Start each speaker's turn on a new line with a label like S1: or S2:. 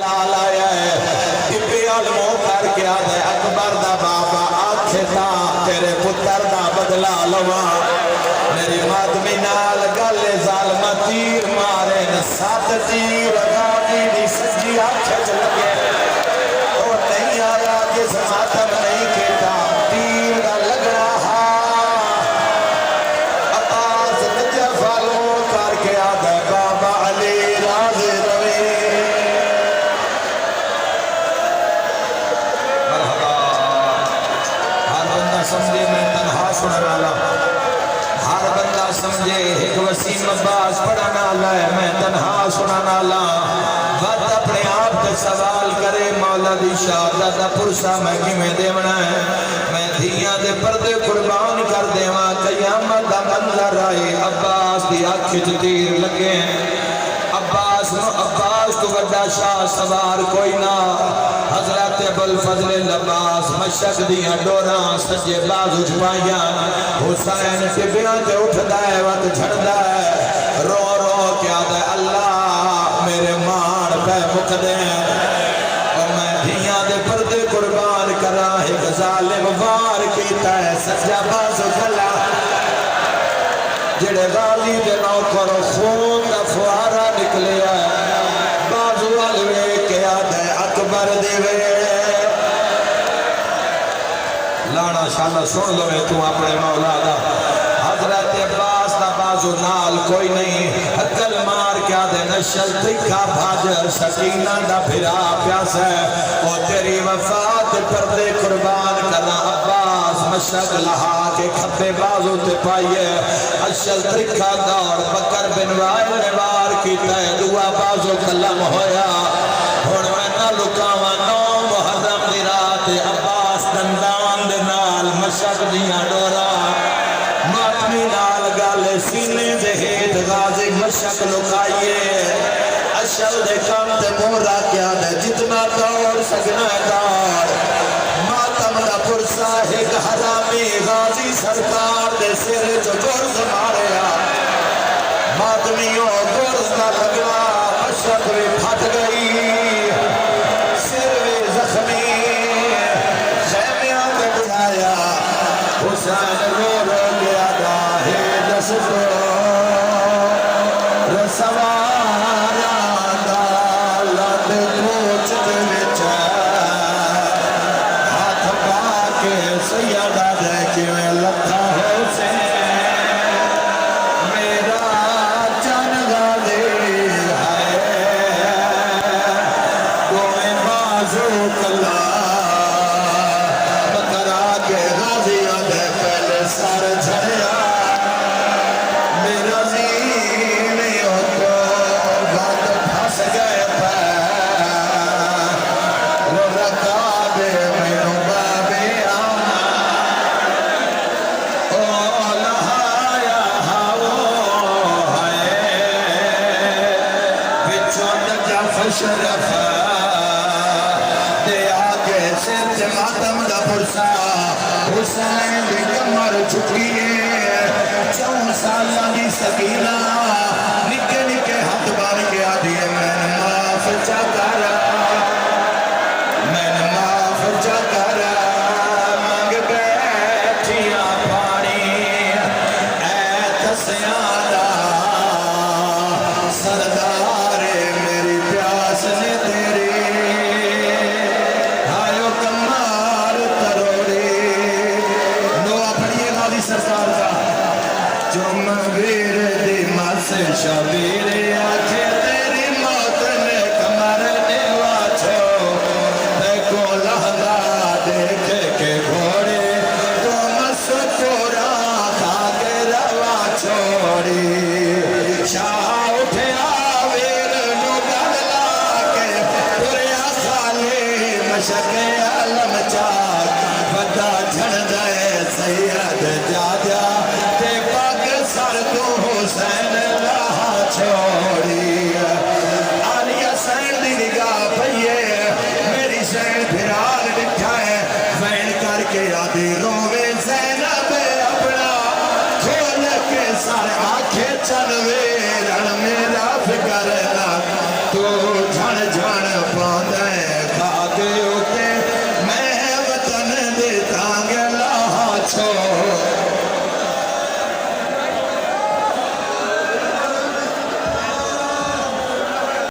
S1: लाया है टिप्पे अलमो करके आदे अकबर दा बाबा आखे था तेरे पुत्र दा बदला लवा मेरी मातमी नाल गले जालमा तीर मारे न 7 तीर गादी दी सजी आखे च लगे ओ नहीं आया जिस मातम नहीं केता तीर दा लगना हा अब्बास नजफ अलमो करके आदे बाबा अली राज़ी रवे समझे मैं तन्हा सुनने वाला हर बंदा समझे एक वसीम अब्बास पढ़ने वाला है मैं तन्हा सुनने वाला वत अपने आप से सवाल करे मौला दी शहादत दा पुरसा मैं किवें देवना है मैं धियां दे पर्दे कुर्बान कर देवां कयामत दा मंजर आए अब्बास दी अख च तीर लगे अब्बास तो वड्डा शाह सवार कोई ना हजरत अबुल फजल अब्बास मशक दियां डोरां सजे बाजू च पाइयां हुसैन टिबियां ते उठदा है वत झड़दा है रो रो के आदा अल्लाह मेरे मान पे मुकदे और मैं धियां दे पर्दे कुर्बान करा एक जालिम वार कीता है सजा बाजू खला जेड़े गाली दे नौकर खून दा फुहारा निकलिया बाजू वाल वेख के आदा अकबर देवे लाना शाला सुन लो तू अपने मौला दा हजरत अब्बास दा बाजू नाल कोई नहीं हकल मार के आदे नशल तीखा भाजर सकीना दा फिरा प्यास है ओ तेरी वफात पर्दे कुर्बान करना अब्बास मशक लहा के खब्बे बाजू ते पाइए अशल तीखा दौड़ बकर बिन वाइल ने वार कीता है दुआ बाजू कलम होया हुण मैं ना लुकावा 9 मुहर्रम दी रात अब्बास दंदान दे नाल मशक दियां डोरा मातमी नाल गल सीने दे हेठ गाजी मशक लुकाइए अशल दे कम ते मोरा क्या दे जितना दौड़ सकना दौड़ मातम दा पुरसा एक हरामी गाजी सरकार दे सिर च गुर्ज मारिया मातमियों गुर्ज ना लगना मशक भी फट गई सिर भी जख्मी खैमियां पे बुझाया हुसैन रो रो गया दाहे दस को रसवारा दा लद कोच दे विच हाथ पा के सैयदा दे किवें लथा हुसैन मेरा जन गाले है कोई बाजू कला बकरा के गाजियां दे पहले सर झड़िया मेरा जीने को बात फंस गए पैर वो रखा दे मैनू बाबे आना ओ लहाया हावो है विचों नजफ शरफ दे आगे सिर ते मातम दा पुरसा हुसैन दी कमर झुकी 4 सालां दी सकीना निके निके हाथ बांध के आदी मैन माफ चा कर मैन माफ चा कर मंग बैठिया पानी ऐ तसियां दा सरदार मेरी प्यास ने तेरी आयो कमाल तरोड़ी नो अपनी गाली सरकार का जुम वीर दी मस शबीर आखे तेरी मौत ने कमर ने वाछो देखो लहदा देख के घोड़े तो मस कोरा खा के रवा छोड़ी शाह उठया वीर नु गला के तुरया खाली मशक आलम चाक बदा झड़